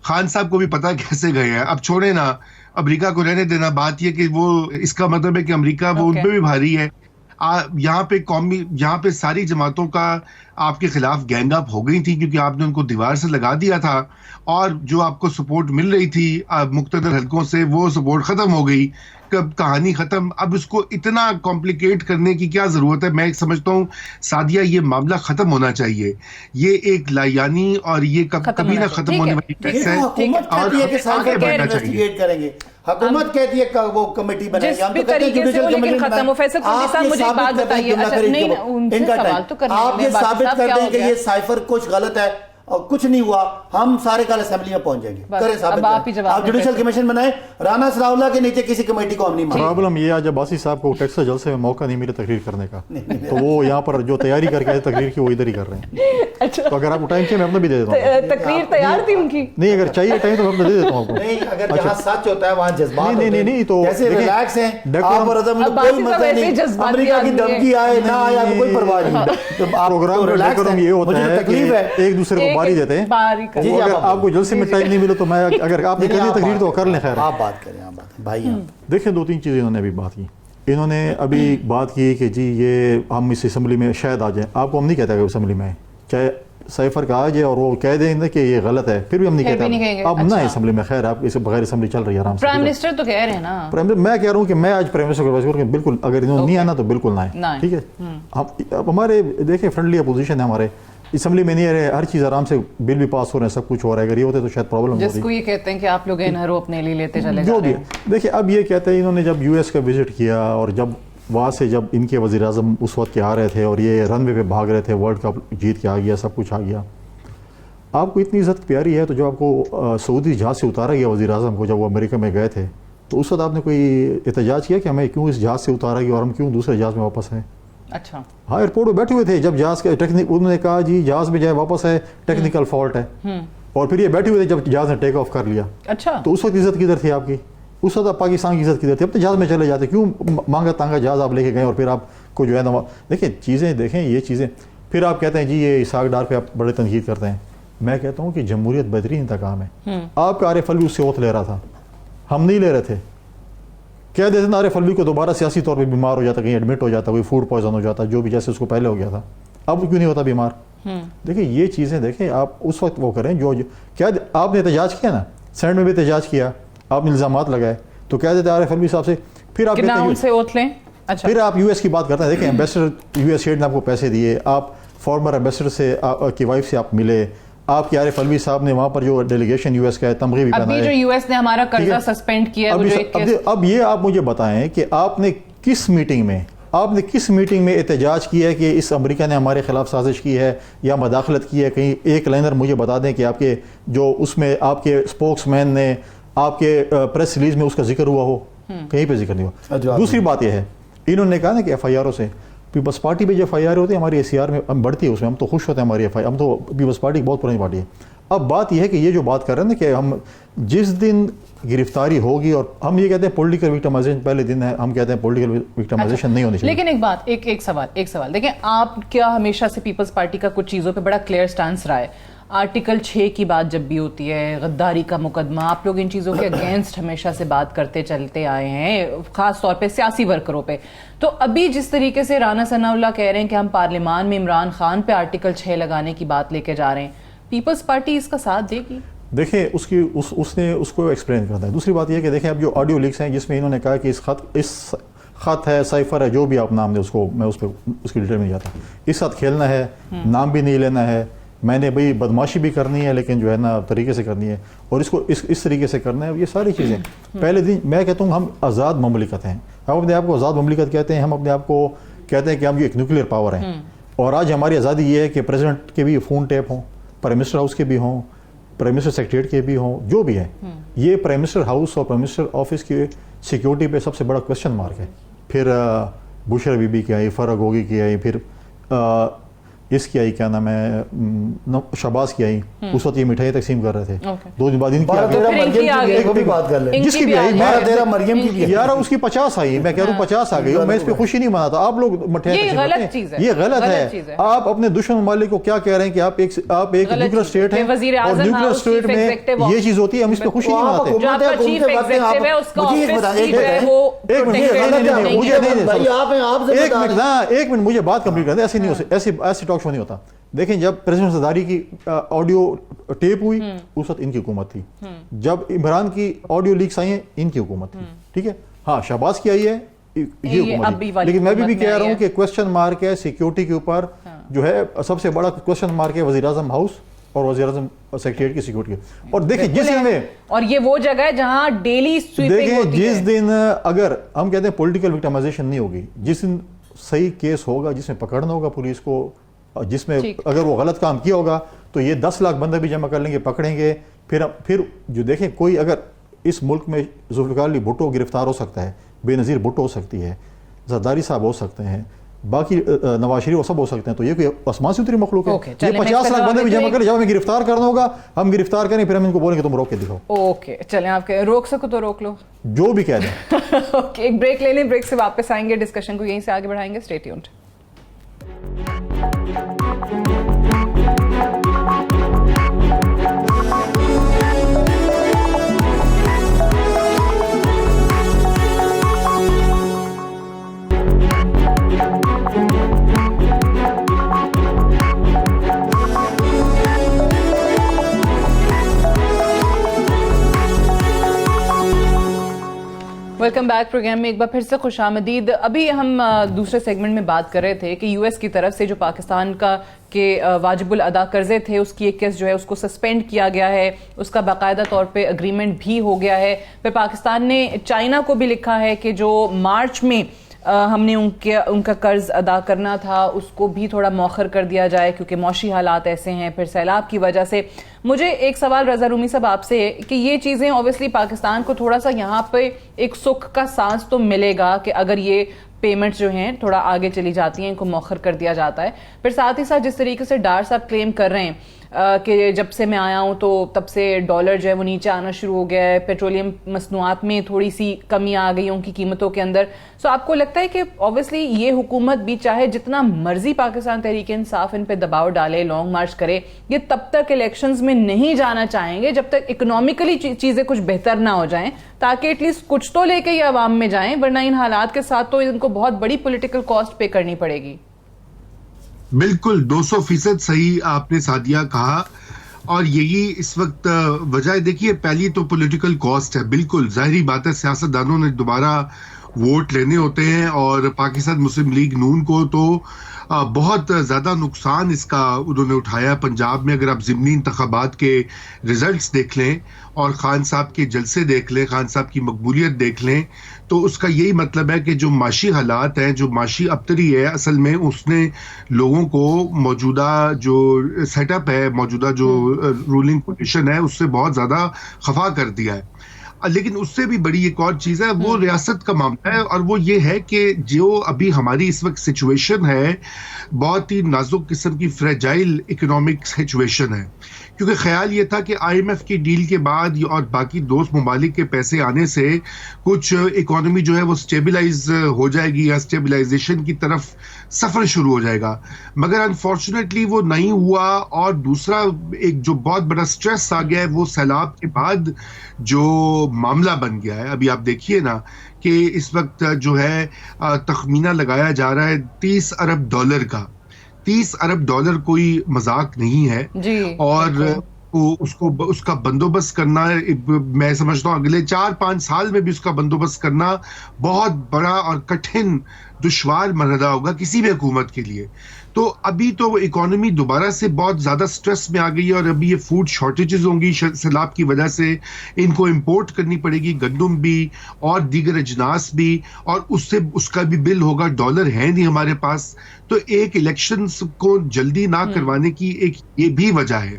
خان صاحب کو بھی پتا ہے کیسے گئے ہیں. اب چھوڑے نا، امریکہ کو رہنے دینا. بات یہ کہ وہ اس کا مطلب ہے کہ امریکہ وہ ان پہ بھی بھاری ہے. یہاں پہ ساری جماعتوں کا آپ کے خلاف گینگ اپ ہو گئی تھی کیونکہ آپ نے ان کو دیوار سے لگا دیا تھا، اور جو آپ کو سپورٹ مل رہی تھی مقتدر حلقوں سے وہ سپورٹ ختم ہو گئی. کب کہانی ختم. اب اس کو اتنا کمپلیکیٹ کرنے کی کیا ضرورت ہے؟ میں سمجھتا ہوں سعدیہ یہ معاملہ ختم ہونا چاہیے. یہ ایک لایانی اور یہ کبھی نہ ختم ہونے والی ٹیکس ہے، اور آگے بڑھنا چاہیے. کریں گے حکومت کہتی ہے وہ کمیٹی بنائے گی، ہم تو کہتے ہیں جوڈیشل کمیٹی آپ یہ ثابت کر دیں کہ یہ سائفر کچھ غلط ہے اور کچھ نہیں ہوا, ہم سارے کل اسمبلی میں پہنچ جائیں گے. کریں صاحب, آپ جوڈیشل کمیشن بنائیں, رانا ثناء اللہ کے نیچے کسی کمیٹی کو ہم نہیں مانتے. پرابلم یہ ہے جب باسی صاحب کو ٹیکساس جلسے میں موقع نہیں ملے تقریر کرنے کا, تو وہ یہاں پر جو تیاری کر کے تقریر کی وہ ادھر ہی کر رہے ہیں. تو اگر آپ کو ٹائم چاہیے میں اپنا بھی دے دیتا ہوں. تقریر تیار تھی ان کی, نہیں اگر چاہیے ٹائم تو میں اپنا دے دیتا ہوں آپ کو. نہیں, اگر جہاں سچ ہوتا ہے وہاں جذبات نہیں تو جیسے ریلیکس ہیں آپ اور ازم, کوئی مسئلہ نہیں, امریکہ کی دھمکی آئے نہ آئے آپ کو کوئی پرواہ نہیں. پروگرام کا ڈیکورم یہ ہوتا ہے کہ ایک دوسرے کو باری دیتے ہیں. اگر آپ کو جلسے میں ٹائم نہیں ملے تو میں, اگر آپ نے کرنی تقریر تو کر لیں. خیر آپ بات کریں, آپ بات بھائی. دیکھیں 2-3 چیزیں انہوں نے ابھی بات کی. انہوں نے ابھی بات کی کہ جی یہ ہم اس اسمبلی میں شاید آ جائیں. آپ کو ہم نہیں کہتے کہ اسمبلی میں چاہے سائفر کا آ جائے اور وہ کہہ دیں کہ یہ غلط ہے, پھر بھی ہم نہیں کہتے اب نہ اسمبلی میں. خیر آپ اس بغیر اسمبلی چل رہی ہے آرام سے. پرائم منسٹر تو کہہ رہے ہیں نا, میں کہہ رہا ہوں کہ میں آج پرائم منسٹر کو ایڈوائز کروں کہ بالکل اگر انہوں نے نہیں آنا تو بالکل نہ آئے. ٹھیک ہے, ہمارے دیکھیں فرینڈلی اپوزیشن ہے ہمارے اسمبلی میں. نہیں آ رہے, ہر چیز آرام سے, بل بھی پاس ہو رہے ہیں, سب کچھ ہو رہا ہے. اگر یہ ہوتے تو شاید پرابلم ہوتی. جس کو یہ کہتے ہیں کہ آپ لوگ نہرو اپنے لیے لیتے چلے جو بھی. دیکھیں اب یہ کہتے ہیں انہوں نے جب US کا وزٹ کیا اور جب وہاں سے جب ان کے وزیر اعظم اس وقت کے آ رہے تھے اور یہ رن وے پہ بھاگ رہے تھے, ورلڈ کپ جیت کے آ گیا, سب کچھ آ گیا. آپ کو اتنی عزت پیاری ہے تو جب آپ کو سعودی جہاز سے اتارا گیا وزیر اعظم کو, جب وہ امریکہ میں گئے تھے, تو اس وقت آپ نے کوئی احتجاج کیا کہ ہمیں کیوں اس جہاز سے اتارا گیا اور ہم کیوں دوسرے جہاز میں واپس ہیں؟ اچھا ہاں, ایئرپورٹ پہ بیٹھے ہوئے تھے جب جہاز کے انہوں نے کہا جی جہاز میں جائے واپس ہے, ٹیکنیکل فالٹ ہے, اور پھر یہ بیٹھے ہوئے تھے جب جہاز نے ٹیک آف کر لیا. اچھا تو اس وقت عزت کدھر تھی آپ کی؟ اس وقت آپ پاکستان کی عزت کدھر تھی؟ اب تو جہاز میں چلے جاتے, کیوں مانگا تانگا جہاز آپ لے کے گئے اور پھر آپ کو جو ہے نا دیکھیں چیزیں دیکھیں یہ چیزیں. پھر آپ کہتے ہیں جی یہ اسحاق ڈار پہ آپ بڑے تنقید کرتے ہیں. میں کہتا ہوں کہ جمہوریت بہترین انتقام ہے. آپ کا عارف الوی اس سے اوتھ لے رہا تھا, ہم نہیں لے رہے تھے. کہہ دیتے نا عارف الوی کو دوبارہ سیاسی طور پہ بیمار ہو جاتا, کہیں ایڈمٹ ہو جاتا, کوئی فوڈ پوائزن ہو جاتا, جو بھی جیسے اس کو پہلے ہو گیا تھا, اب کیوں نہیں ہوتا بیمار. دیکھیں یہ چیزیں دیکھیں آپ اس وقت وہ کریں جو کیا آپ نے احتجاج کیا نا, سینٹ میں بھی احتجاج کیا, آپ نے الزامات لگائے, تو کہہ دیتے عارف الوی صاحب سے, پھر آپ پھر آپ US کی بات کرتے ہیں. دیکھیں ایمبیسڈر US ہیڈ نے آپ کو پیسے دیے, آپ فارمر ایمبیسڈر سے کی وائف سے آپ ملے, آپ کے عارف الوی صاحب نے وہاں پر جو ڈیلیگیشن US کا ہے تمغے بھی پہنائے. ابھی جو US نے ہمارا قرضہ سسپینڈ کیا ہے, اب یہ آپ مجھے بتائیں کہ آپ نے کس میٹنگ میں احتجاج کیا ہے کہ اس امریکہ نے ہمارے خلاف سازش کی ہے یا مداخلت کی ہے؟ کہیں ایک لائنر مجھے بتا دیں کہ آپ کے جو اس میں آپ کے اسپوکس مین نے آپ کے پریس ریلیز میں اس کا ذکر ہوا ہو؟ کہیں پہ ذکر نہیں ہوا. دوسری بات یہ ہے, انہوں نے کہا نا کہ FIR سے پیپلز پارٹی پہ جو FIR ہوتی ہے ہماری ACR میں ہم بڑھتی ہے, اس میں ہم تو خوش ہوتے ہیں. ہماری FIR, ہم تو پیپلز پارٹی بہت پرانی پارٹی ہے. اب بات یہ ہے کہ یہ جو بات کر رہے ہیں نا کہ ہم جس دن گرفتاری ہوگی, اور ہم یہ کہتے ہیں پولیٹیکل وکٹمائزیشن پہلے دن ہے, ہم کہتے ہیں پولیٹیکل وکٹمائزیشن نہیں ہونی چاہیے. لیکن ایک بات, ایک سوال دیکھیں, آپ کیا ہمیشہ سے پیپلز پارٹی کا کچھ چیزوں پہ بڑا کلیئر سٹانس رہا ہے. آرٹیکل 6 کی بات جب بھی ہوتی ہے, غداری کا مقدمہ, آپ لوگ ان چیزوں کے اگینسٹ ہمیشہ سے بات کرتے چلتے آئے ہیں, خاص طور پہ سیاسی ورکروں پہ. تو ابھی جس طریقے سے رانا ثناء اللہ کہہ رہے ہیں کہ ہم پارلیمان میں عمران خان پہ آرٹیکل 6 لگانے کی بات لے کے جا رہے ہیں, پیپلز پارٹی اس کا ساتھ دے گی؟ دیکھیں اس نے اس کو ایکسپلین کرنا ہے. دوسری بات یہ کہ دیکھیں اب جو آڈیو لیکس ہیں جس میں انہوں نے کہا کہ اس خط ہے, سائفر ہے, جو بھی آپ نام دیں اس کو, میں اس کی ڈیٹیل میں جاتا ہوں. اس ساتھ کھیلنا ہے, نام بھی نہیں لینا ہے, میں نے بھئی بدماشی بھی کرنی ہے لیکن جو ہے نا طریقے سے کرنی ہے, اور اس کو اس طریقے سے کرنا ہے. یہ ساری چیزیں پہلے دن میں کہتا ہوں ہم آزاد مملکت ہیں, ہم اپنے آپ کو آزاد مملکت کہتے ہیں, ہم اپنے آپ کو کہتے ہیں کہ ہم یہ ایک نیوکلیئر پاور ہیں. اور آج ہماری آزادی یہ ہے کہ پریزیڈنٹ کے بھی فون ٹیپ ہوں, پرائم منسٹر ہاؤس کے بھی ہوں, پرائم منسٹر سیکریٹریٹ کے بھی ہوں, جو بھی ہیں. یہ پرائم منسٹر ہاؤس اور پرائم منسٹر آفس کی سیکیورٹی پہ سب سے بڑا کوشچن مارک ہے. پھر بشرا بی بی کی آئی, فرح گوگی کی آئی, پھر اس کی آئی, کیا نام ہے, شہباز کی آئی. اس وقت یہ مٹھائی تقسیم کر رہے تھے, 2 دن بعد ان جس کی بھی آئی, مریم کی بھی, یار اس کی 50 آئی. میں کہہ رہا ہوں 50 آ گئی, میں اس پہ خوشی نہیں مناتا. آپ لوگ مٹھائی یہ غلط چیز ہے, یہ غلط ہے. آپ اپنے دشمن ممالک کو کیا کہہ رہے ہیں کہ آپ ایک نیوکلیئر اسٹیٹ ہیں, اور نیوکلیئر اسٹیٹ میں یہ چیز ہوتی ہے, ہم اس پہ خوشی نہیں مناتے. ایک منٹ مجھے بات کمپلیٹ کرتے, ایسی ٹاک شو نہیں ہوتا. دیکھیں جب پریزیڈنٹ زرداری کی آڈیو ٹیپ ہوئی اس وقت ان کی حکومت تھی, جب عمران کی آڈیو لیکس آئی ہیں ان کی حکومت تھی. ٹھیک ہے, ہاں شہباز کی آئی ہے یہ حکومت, لیکن میں بھی کہہ رہا ہوں کہ کوشچن مارک ہے سیکیورٹی کے اوپر, جو ہے سب سے بڑا کوشچن مارک ہے وزیر اعظم ہاؤس اور وزیر اعظم سیکریٹریٹ کی سیکیورٹی. اور دیکھیں جس دن میں, اور یہ وہ جگہ ہے جہاں ڈیلی سویپنگ ہوتی ہے, جس دن اگر ہم کہتے ہیں پولیٹیکل وکٹمائزیشن نہیں ہوگی, جس دن صحیح کیس ہوگا جس میں پکڑنا ہوگا پولیس کو, جس میں اگر وہ غلط کام کیا ہوگا تو یہ 10 لاکھ بندہ بھی جمع کر لیں گے, پکڑیں گے. پھر جو دیکھیں کوئی اگر اس ملک میں ذوالفقار علی بھٹو گرفتار ہو سکتا ہے, بے نظیر بھٹو ہو سکتی ہے, زرداری صاحب ہو سکتے ہیں, باقی نواز شریف وہ سب ہو سکتے ہیں, تو یہ کوئی آسمان سے اتری مخلوق ہے؟ یہ 50 لاکھ بندے بھی جمع کریں, جب ہمیں گرفتار کرنا ہوگا ہم گرفتار کریں, پھر ہم ان کو بولیں گے تم روک کے دکھاؤ. اوکے چلیں, آپ روک سکو تو روک لو, جو بھی کہہ دیں. اوکے ایک بریک لے لیں, بریک سے واپس آئیں گے, ڈسکشن کو یہیں سے آگے بڑھائیں گے. Stay tuned. Welcome back. Programme میں ایک بار پھر سے خوش آمدید. ابھی ہم دوسرے سیگمنٹ میں بات کر رہے تھے کہ یو ایس کی طرف سے جو پاکستان کا کے واجب الادا قرضے تھے اس کی ایک کیس جو ہے اس کو سسپینڈ کیا گیا ہے, اس کا باقاعدہ طور پہ اگریمنٹ بھی ہو گیا ہے. پھر پاکستان نے چائنا کو بھی لکھا ہے کہ جو مارچ میں ہم نے ان کا قرض ادا کرنا تھا اس کو بھی تھوڑا مؤخر کر دیا جائے کیونکہ معاشی حالات ایسے ہیں, پھر سیلاب کی وجہ سے. مجھے ایک سوال رضا رومی صاحب آپ سے ہے کہ یہ چیزیں اوبیسلی پاکستان کو تھوڑا سا یہاں پہ ایک سکھ کا سانس تو ملے گا کہ اگر یہ پیمنٹس جو ہیں تھوڑا آگے چلی جاتی ہیں, ان کو مؤخر کر دیا جاتا ہے. پھر ساتھ ہی ساتھ جس طریقے سے ڈار صاحب کلیم کر رہے ہیں کہ جب سے میں آیا ہوں تو تب سے ڈالر جو ہے وہ نیچے آنا شروع ہو گیا ہے, پیٹرولیم مصنوعات میں تھوڑی سی کمی آ گئی ان کی قیمتوں کے اندر. سو آپ کو لگتا ہے کہ اوبیسلی یہ حکومت بھی چاہے جتنا مرضی پاکستان تحریک انصاف ان پہ دباؤ ڈالے, لانگ مارچ کرے, یہ تب تک الیکشنز میں نہیں جانا چاہیں گے جب تک اکنامیکلی چیزیں کچھ بہتر نہ ہو جائیں, تاکہ ایٹ لیسٹ کچھ تو لے کے یہ عوام میں جائیں, ورنہ ان حالات کے ساتھ تو ان کو بہت بڑی پولیٹیکل کاسٹ پے کرنی پڑے گی. بالکل 200% صحیح آپ نے سعدیہ کہا, اور یہی اس وقت وجہ ہے. دیکھیے پہلی تو پولیٹیکل کاسٹ ہے, بالکل ظاہری بات ہے, سیاستدانوں نے دوبارہ ووٹ لینے ہوتے ہیں, اور پاکستان مسلم لیگ نون کو تو بہت زیادہ نقصان اس کا انہوں نے اٹھایا. پنجاب میں اگر آپ ضمنی انتخابات کے ریزلٹس دیکھ لیں اور خان صاحب کے جلسے دیکھ لیں, خان صاحب کی مقبولیت دیکھ لیں, تو اس کا یہی مطلب ہے کہ جو معاشی حالات ہیں, جو معاشی ابتری ہے, اصل میں اس نے لوگوں کو موجودہ جو سیٹ اپ ہے, موجودہ جو رولنگ پوزیشن ہے, اس سے بہت زیادہ خفا کر دیا ہے. لیکن اس سے بھی بڑی ایک اور چیز ہے, وہ ریاست کا معاملہ ہے, اور وہ یہ ہے کہ جو ابھی ہماری اس وقت سچویشن ہے بہت ہی نازک قسم کی فریجائل اکنامک سچویشن ہے. کیونکہ خیال یہ تھا کہ آئی ایم ایف کی ڈیل کے بعد اور باقی دوست ممالک کے پیسے آنے سے کچھ اکانومی جو ہے وہ سٹیبلائز ہو جائے گی یا سٹیبلائزیشن کی طرف سفر شروع ہو جائے گا, مگر انفارچونیٹلی وہ نہیں ہوا. اور دوسرا ایک جو بہت بڑا سٹریس آ گیا ہے وہ سیلاب کے بعد جو معاملہ بن گیا ہے. ابھی آپ دیکھیے نا کہ اس وقت جو ہے تخمینہ لگایا جا رہا ہے $30 ارب کا. $30 ارب کوئی مذاق نہیں ہے جی, اور اس کا بندوبست کرنا, میں سمجھتا ہوں اگلے 4-5 سال میں بھی اس کا بندوبست کرنا بہت بڑا اور کٹھن دشوار مرحلہ ہوگا کسی بھی حکومت کے لیے. تو ابھی تو اکانومی دوبارہ سے بہت زیادہ سٹریس میں آ گئی ہے, اور ابھی یہ فوڈ شارٹیجز ہوں گی سیلاب کی وجہ سے, ان کو امپورٹ کرنی پڑے گی, گندم بھی اور دیگر اجناس بھی, اور اس کا بھی بل ہوگا. ڈالر ہے نہیں ہمارے پاس, تو ایک الیکشنز کو جلدی نہ کروانے کی ایک یہ بھی وجہ ہے.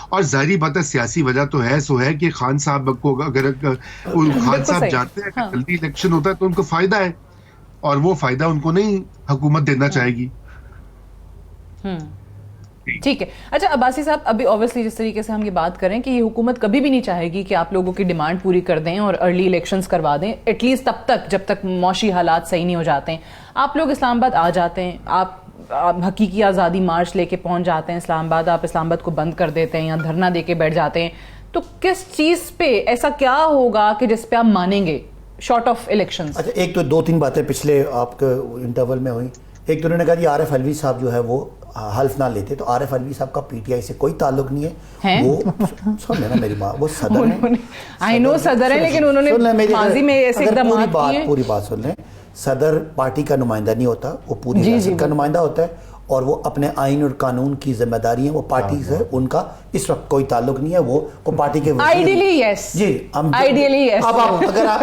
اور ظاہری بات ہے سیاسی وجہ تو ہے سو ہے کہ خان صاحب کو اگر خان صاحب جانتے ہیں کہ جلدی الیکشن ہوتا ہے تو ان کو فائدہ ہے, اور وہ فائدہ ان کو نہیں حکومت دینا چاہے گی. ٹھیک ہے. اچھا عباسی صاحب, ابھی اوبیسلی جس طریقے سے ہم یہ بات کریں کہ یہ حکومت کبھی بھی نہیں چاہے گی کہ آپ لوگوں کی ڈیمانڈ پوری کر دیں اور ارلی الیکشنز کروا دیں, ایٹ لیسٹ تب تک جب تک معاشی حالات صحیح نہیں ہو جاتے ہیں. آپ لوگ اسلام آباد آ جاتے ہیں, آپ حقیقی آزادی مارچ لے کے پہنچ جاتے ہیں اسلام آباد, آپ اسلام آباد کو بند کر دیتے ہیں یا دھرنا دے کے بیٹھ جاتے ہیں, تو کس چیز پہ ایسا کیا ہوگا کہ جس پہ آپ مانیں گے شارٹ آف الیکشنز؟ اچھا, ایک تو 2-3 باتیں پچھلے آپ کے انٹرول میں ہوئی. ایک تو انہوں نے کہا جی عارف علوی صاحب جو ہے وہ حلف نہ لیتے, تو عارف علوی صاحب کا پی ٹی آئی سے کوئی تعلق نہیں ہے. وہ سن لینا میری ماں, وہ صدر ہیں, آئی نو صدر ہیں, لیکن انہوں نے ماضی میں ایسے اقدامات کیے ہیں. پوری بات سن لیں, صدر پارٹی کا نمائندہ نہیں ہوتا, وہ پوری ریاست کا نمائندہ ہوتا ہے, اور وہ اپنے آئین اور قانون کی ذمہ داری ہیں, وہ پارٹی سے ان کا اس وقت کوئی تعلق نہیں ہے. وہ پارٹی کے آئیڈیلی یس, جی آئیڈیلی یس. اب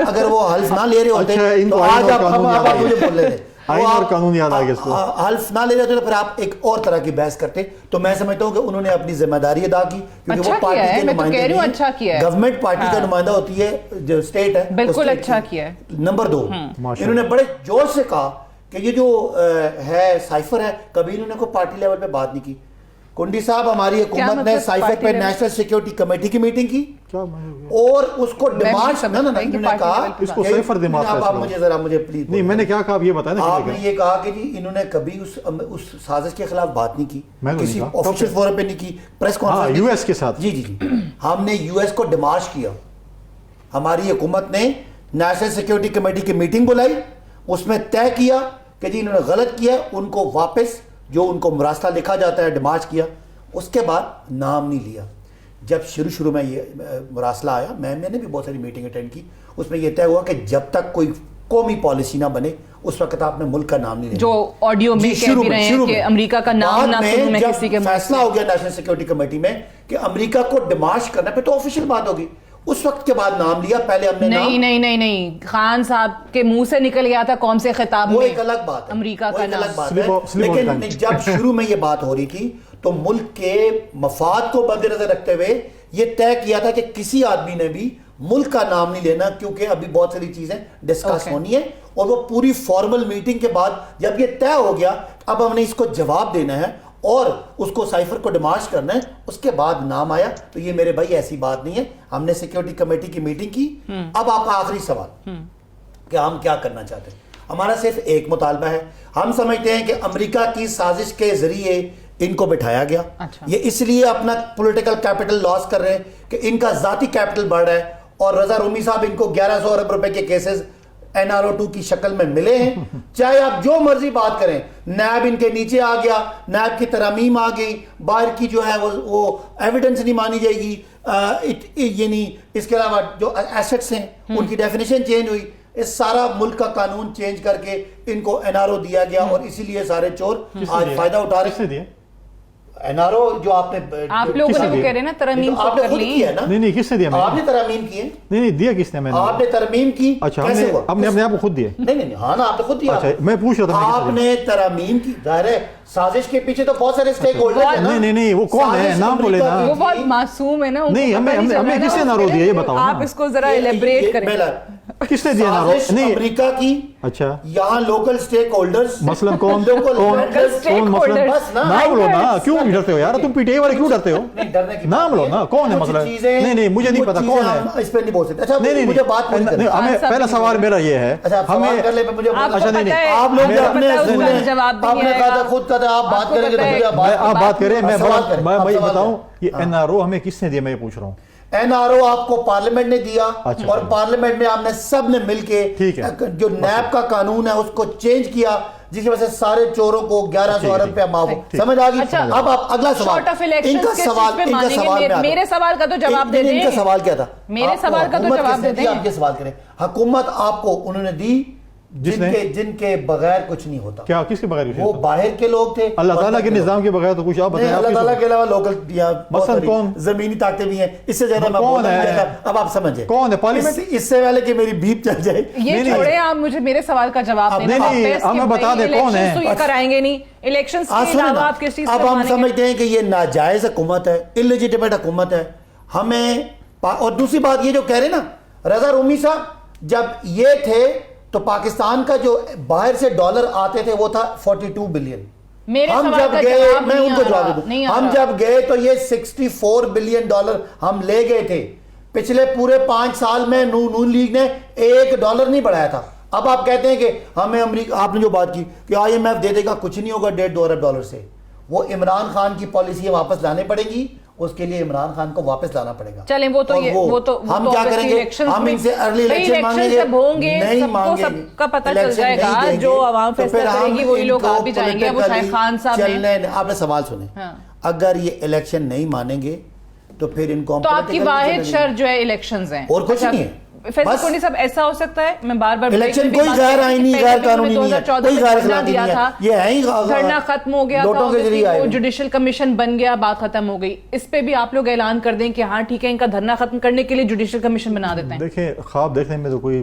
اگر وہ حلف نہ لے رہے ہوتے تو آج آپ مجھے بول رہے تھے, آئین اور قانون یاد آ گیا اس کو. حلف نہ لے جاتے تو پھر آپ ایک اور طرح کی بحث کرتے. تو میں سمجھتا ہوں کہ انہوں نے اپنی ذمہ داری ادا کی, کیونکہ وہ پارٹی کے نمائندے نہیں, گورنمنٹ پارٹی کا نمائندہ ہوتی ہے جو اسٹیٹ ہے. بالکل اچھا کیا ہے. نمبر 2, انہوں نے بڑے جوش سے کہا کہ یہ جو ہے سائفر ہے, کبھی انہوں نے کوئی پارٹی لیول پہ بات نہیں کی. کنڈی صاحب, ہماری حکومت نے سائفر پہ نیشنل سیکیورٹی کمیٹی کی میٹنگ کی اور اس کو ڈیمانڈ انہوں نے کہا, اس کو سائفر دماغ آپ مجھے ذرا مجھے پلیز نہیں, میں نے کیا کہا آپ یہ بتائیں. آپ نے یہ کہا کہ جی انہوں نے کبھی اس سازش کے خلاف بات نہیں کی, کسی آفیشل فورم پہ نہیں کی, پریس کانفرنس یو ایس کے ساتھ. جی جی جی, ہم نے یو ایس کو ڈیمارش کیا. ہماری حکومت نے نیشنل سیکیورٹی کمیٹی کی میٹنگ بلائی, اس میں طے کیا کہ جی انہوں نے غلط کیا, ان کو واپس جو ان کو مراسلہ لکھا جاتا ہے ڈیمارچ کیا. اس کے بعد نام نہیں لیا. جب شروع میں یہ مراسلہ آیا, میں نے بھی بہت ساری میٹنگ اٹینڈ کی, اس میں یہ طے ہوا کہ جب تک کوئی قومی پالیسی نہ بنے اس وقت آپ نے ملک کا نام نہیں لینا. جو آڈیو میں کہہ بھی رہے ہیں کہ امریکہ کا نام نہ سنوں میں کسی کے. فیصلہ ہو گیا نیشنل سیکیورٹی کمیٹی میں کہ امریکہ کو ڈیمارچ کرنا, پہ تو آفیشیل بات ہوگی. اس وقت کے بعد نام لیا, پہلے ہم نے نہیں خان صاحب کے منہ سے نکل گیا تھا قوم سے خطاب میں, وہ ایک الگ بات ہے, امریکہ کا نام. لیکن جب شروع میں یہ بات ہو رہی تھی تو ملک کے مفاد کو مد نظر رکھتے ہوئے یہ طے کیا تھا کہ کسی آدمی نے بھی ملک کا نام نہیں لینا, کیونکہ ابھی بہت ساری چیزیں ڈسکس ہونی ہے. اور وہ پوری فارمل میٹنگ کے بعد جب یہ طے ہو گیا, اب ہم نے اس کو جواب دینا ہے اور اس کو سائفر کو ڈیمارچ کرنا ہے, اس کے بعد نام آیا. تو یہ میرے بھائی ایسی بات نہیں ہے, ہم نے سیکیورٹی کمیٹی کی میٹنگ کی. اب آپ کا آخری سوال کہ ہم کیا کرنا چاہتے ہیں, ہمارا صرف ایک مطالبہ ہے. ہم سمجھتے ہیں کہ امریکہ کی سازش کے ذریعے ان کو بٹھایا گیا. یہ اس لیے اپنا پولیٹیکل کیپٹل لاس کر رہے ہیں کہ ان کا ذاتی کیپٹل بڑھ رہا ہے, اور رضا رومی صاحب ان کو 1100 ارب روپے کے کیسز NRO2 کی شکل میں ملے ہیں. چاہے آپ جو مرضی بات کریں, نیب ان کے نیچے آ گیا, نیب کی ترامیم آ گئی, باہر کی جو ہے وہ ایویڈنس نہیں مانی جائے گی, یعنی اس کے علاوہ جو ایسٹس ہیں ان کی ڈیفینیشن چینج ہوئی. اس سارا ملک کا قانون چینج کر کے ان کو NRO دیا گیا, اور اسی لیے سارے چور آج فائدہ اٹھا رہے ہیں. NRO جو آپ لوگوں نے کہہ رہے نا ترمیم کر لی ہے نا. نہیں کس نے دیا, آپ نے ترمیم کی ہے. نہیں دیا کس نے, میں نے. آپ نے ترمیم کی. اچھا, ہم نے اپنے آپ کو خود دیے. نہیں ہاں نا, آپ نے خود دیا. میں پوچھ رہا تھا آپ نے ترمیم کی. ظاہر ہے سازش کے پیچھے تو بہت سارے اسٹیک ہولڈر ہیں. نہیں وہ کون ہے, نام بولے نا. وہ بہت معصوم ہے نا. نہیں ہمیں کس نے NRO دیا یہ بتاؤ. آپ اس کو ذرا ایلیبریٹ کریں. کس نے دیا NRO؟ نہیں امریکہ کی. اچھا, یہاں لوکل اسٹیک ہولڈرز مثلا کون نام لو نا. کیوں ڈرتے ہو یار, تم PTI والے کیوں ڈرتے ہو؟ نام لو نا, کون ہے مثلا. نہیں مجھے نہیں پتا کون ہے, اس پہ نہیں بول سکتے. اچھا نہیں مجھے بات ہمیں پہلا سوال میرا یہ ہے, ہمیں اچھا نہیں آپ لوگ آپ نے کہا تھا خود کا تھا, آپ بات کریں گے تو آپ بات کریں. میں بتاؤں یہ NRO ہمیں کس نے دیا, میں یہ پوچھ رہا ہوں. NRO آپ کو پارلیمنٹ نے دیا, اور پارلیمنٹ میں آپ نے سب نے مل کے جو نیب کا قانون ہے اس کو چینج کیا, جس کی وجہ سے سارے چوروں کو 1100 ارب روپے معاف. سمجھ آ گئی. اب آپ اگلا سوال, ان کا سوال میرے سوال کا تو جواب دے دیں. ان کا سوال کیا تھا, میرے سوال کا تو جواب دے دیں. آپ یہ سوال کریں, حکومت آپ کو انہوں نے دی جن کے بغیر کچھ نہیں ہوتا. کیا کس کے بغیر؟ وہ باہر کے لوگ تھے. اللہ تعالیٰ کے نظام کے بغیر تو کچھ آپ بتائیں. اللہ تعالیٰ کے علاوہ لوکل زمینی طاقتیں بھی ہیں. اس سے زیادہ میں بولنا چاہتا, اب آپ سمجھیں کون ہے پارلیمنٹ. اس سے پہلے کہ میری بیپ چل جائے, یہ چھوڑیں, آپ مجھے میرے سوال کا جواب دیں. ہمیں بتا دیں کون ہے. تو یہ کرائیں گے نہیں الیکشنز کے علاوہ آپ کس چیز. اب ہم سمجھتے ہیں کہ یہ ناجائز حکومت ہے, انلیجیٹمیٹ حکومت ہے ہمیں. اور دوسری بات یہ جو کہہ رہے نا رضا رومی صاحب, جب یہ تھے تو پاکستان کا جو باہر سے ڈالر آتے تھے وہ تھا 42 بلین. ہم جب گئے, میں ان کو جواب دوں, ہم جب گئے تو یہ 64 بلین ڈالر ہم لے گئے تھے. پچھلے پورے 5 سال میں نون لیگ نے $1 نہیں بڑھایا تھا. اب آپ کہتے ہیں کہ ہمیں امریکہ, آپ نے جو بات کی کہ IMF دے دے گا, کچھ نہیں ہوگا $1.5 ارب سے. وہ عمران خان کی پالیسی واپس لانے پڑے گی, اس کے لیے عمران خان کو واپس لانا پڑے گا. چلیں وہ تو ہم کیا کریں گے, ہم ان سے ارلی الیکشن مانگیں گے, نہیں مانگیں گے, سب کا پتہ چل جائے گا, جو عوام فیصلہ کرے گی وہی لوگ آ بھی جائیں گے. وہ چاہے خان صاحب ہیں. آپ نے سوال سنیں, اگر یہ الیکشن نہیں مانیں گے تو پھر ان کو, تو آپ کی واحد شرط جو ہے الیکشنز ہیں, اور کچھ نہیں ہے. فیصل کنڈی صاحب ایسا ہو سکتا ہے, میں بار بار الیکشن کوئی غیر آئینی غیر قانونی نہیں ہے, کوئی غیر اخلاقی نہیں ہے, یہ ہے ہی دھرنا ختم ہو گیا تھا, جوڈیشل کمیشن بن گیا, بات ختم ہو گئی. اس پہ بھی آپ لوگ اعلان کر دیں کہ ہاں ٹھیک ہے, ان کا دھرنا ختم کرنے کے لیے جوڈیشل کمیشن بنا دیتے ہیں. دیکھیں خواب دیکھنے میں تو کوئی